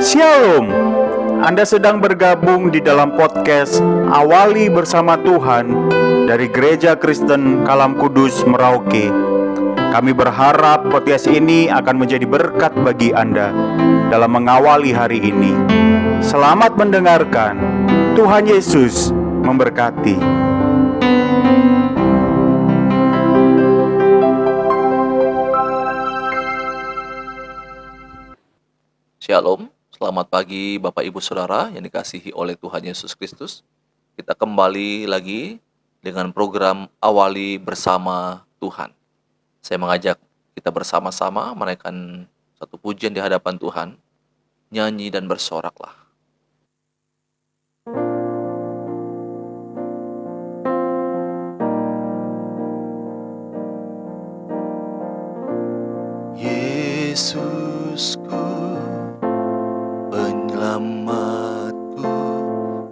Shalom. Anda sedang bergabung di dalam podcast Awali Bersama Tuhan dari Gereja Kristen Kalam Kudus Merauke. Kami berharap podcast ini akan menjadi berkat bagi Anda dalam mengawali hari ini. Selamat mendengarkan. Tuhan Yesus memberkati. Shalom, selamat pagi Bapak Ibu Saudara yang dikasihi oleh Tuhan Yesus Kristus. Kita kembali lagi dengan program Awali Bersama Tuhan. Saya mengajak kita bersama-sama menaikkan satu pujian di hadapan Tuhan, nyanyi dan bersoraklah. Yesusku, penyelamatku,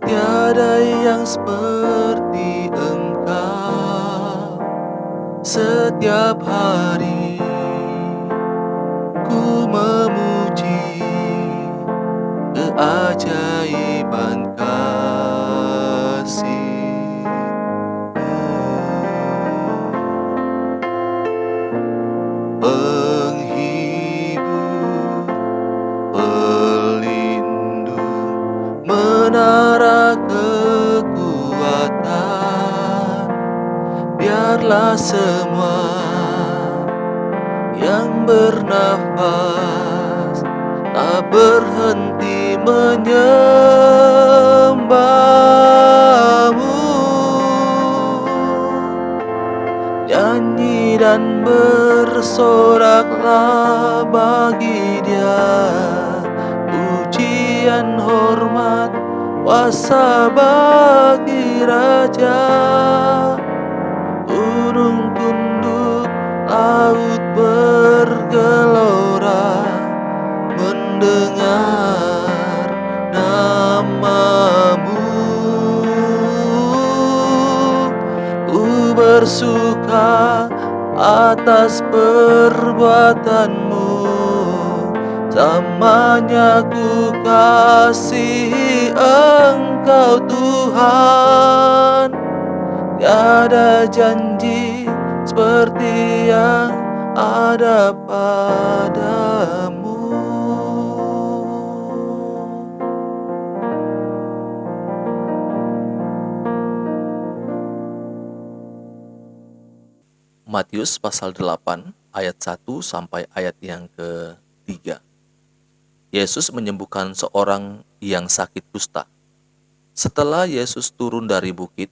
tiada yang seperti Engkau. Setiap hari ku memuji keajaiban kasih-Mu. Penghibur, pelindung, menara kekuatan, biarlah semua yang bernafas tak berhenti menyembah-Mu. Nyanyi dan bersoraklah bagi Dia, pujian, hormat, kuasa bagi Raja. Gunung tunduk, laut bergelora mendengar nama-Mu. Ku bersuka atas perbuatan-Mu, selamanya ku kasihi Engkau Tuhan. Tiada janji seperti yang ada padamu. Matius pasal 8 ayat 1 sampai ayat yang ke-3. Yesus menyembuhkan seorang yang sakit kusta. Setelah Yesus turun dari bukit,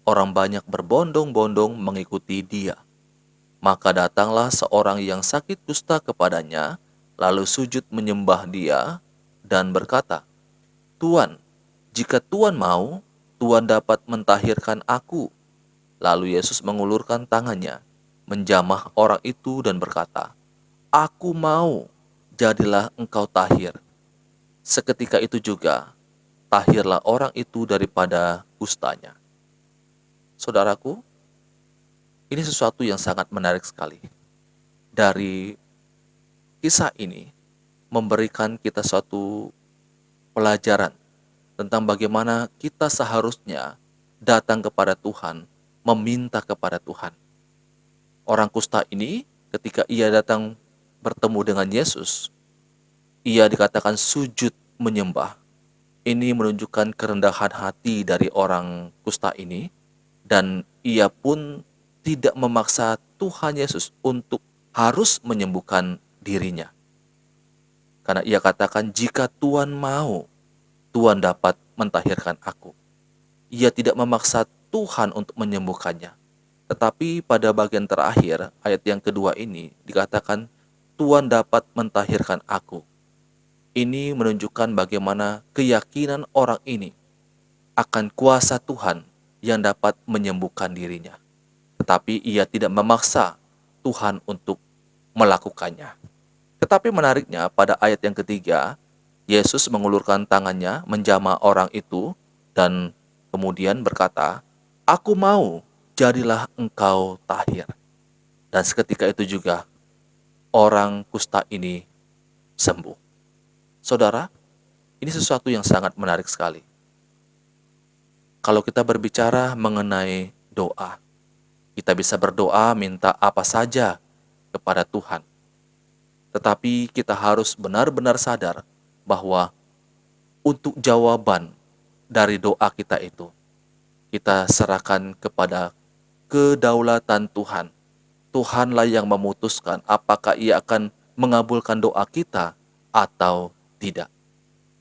orang banyak berbondong-bondong mengikuti Dia. Maka datanglah seorang yang sakit kusta kepadanya, lalu sujud menyembah Dia dan berkata, "Tuan, jika Tuan mau, Tuan dapat mentahirkan aku." Lalu Yesus mengulurkan tangannya, menjamah orang itu dan berkata, "Aku mau, jadilah engkau tahir." Seketika itu juga, tahirlah orang itu daripada kustanya. Saudaraku, ini sesuatu yang sangat menarik sekali. Dari kisah ini, memberikan kita suatu pelajaran tentang bagaimana kita seharusnya datang kepada Tuhan, meminta kepada Tuhan. Orang kusta ini ketika ia datang bertemu dengan Yesus, ia dikatakan sujud menyembah. Ini menunjukkan kerendahan hati dari orang kusta ini, dan ia pun tidak memaksa Tuhan Yesus untuk harus menyembuhkan dirinya. Karena ia katakan, "Jika Tuhan mau, Tuhan dapat mentahirkan aku." Ia tidak memaksa Tuhan untuk menyembuhkannya. Tetapi pada bagian terakhir, ayat yang kedua ini dikatakan, "Tuhan dapat mentahirkan aku." Ini menunjukkan bagaimana keyakinan orang ini akan kuasa Tuhan yang dapat menyembuhkan dirinya. Tetapi ia tidak memaksa Tuhan untuk melakukannya. Tetapi menariknya pada ayat yang ketiga, Yesus mengulurkan tangannya menjamah orang itu dan kemudian berkata, "Aku mau, jadilah engkau tahir." Dan seketika itu juga orang kusta ini sembuh. Saudara, Ini sesuatu yang sangat menarik sekali. Kalau kita berbicara mengenai doa, kita bisa berdoa minta apa saja kepada Tuhan. Tetapi kita harus benar-benar sadar bahwa untuk jawaban dari doa kita itu, kita serahkan kepada kedaulatan Tuhan. Tuhanlah yang memutuskan apakah Ia akan mengabulkan doa kita atau tidak.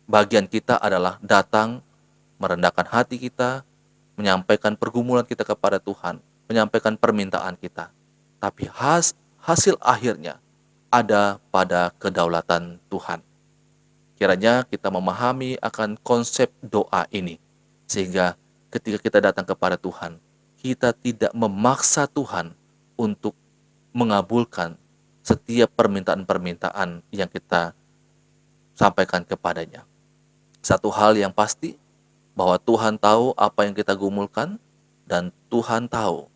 Bagian kita adalah datang, merendahkan hati kita, menyampaikan pergumulan kita kepada Tuhan, menyampaikan permintaan kita. Tapi hasil akhirnya ada pada kedaulatan Tuhan. Kiranya kita memahami akan konsep doa ini, sehingga ketika kita datang kepada Tuhan, kita tidak memaksa Tuhan untuk mengabulkan setiap permintaan-permintaan yang kita sampaikan kepadanya. Satu hal yang pasti, bahwa Tuhan tahu apa yang kita gumulkan, dan Tuhan tahu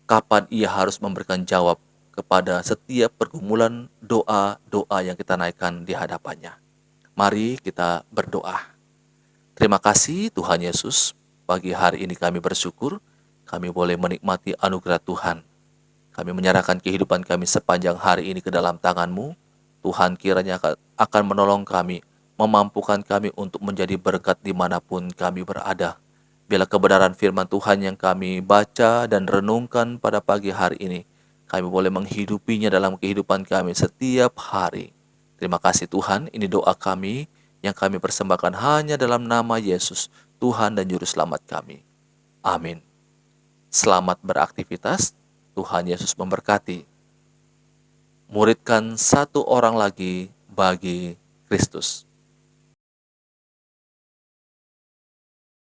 kapan Ia harus memberikan jawab kepada setiap pergumulan doa-doa yang kita naikkan di hadapannya. Mari kita berdoa. Terima kasih Tuhan Yesus, pagi hari ini kami bersyukur, kami boleh menikmati anugerah Tuhan. Kami menyerahkan kehidupan kami sepanjang hari ini ke dalam tangan-Mu. Tuhan kiranya akan menolong kami, memampukan kami untuk menjadi berkat dimanapun kami berada. Bila kebenaran firman Tuhan yang kami baca dan renungkan pada pagi hari ini, kami boleh menghidupinya dalam kehidupan kami setiap hari. Terima kasih Tuhan, ini doa kami yang kami persembahkan hanya dalam nama Yesus, Tuhan dan Juru Selamat kami. Amin. Selamat beraktivitas, Tuhan Yesus memberkati. Muridkan satu orang lagi bagi Kristus.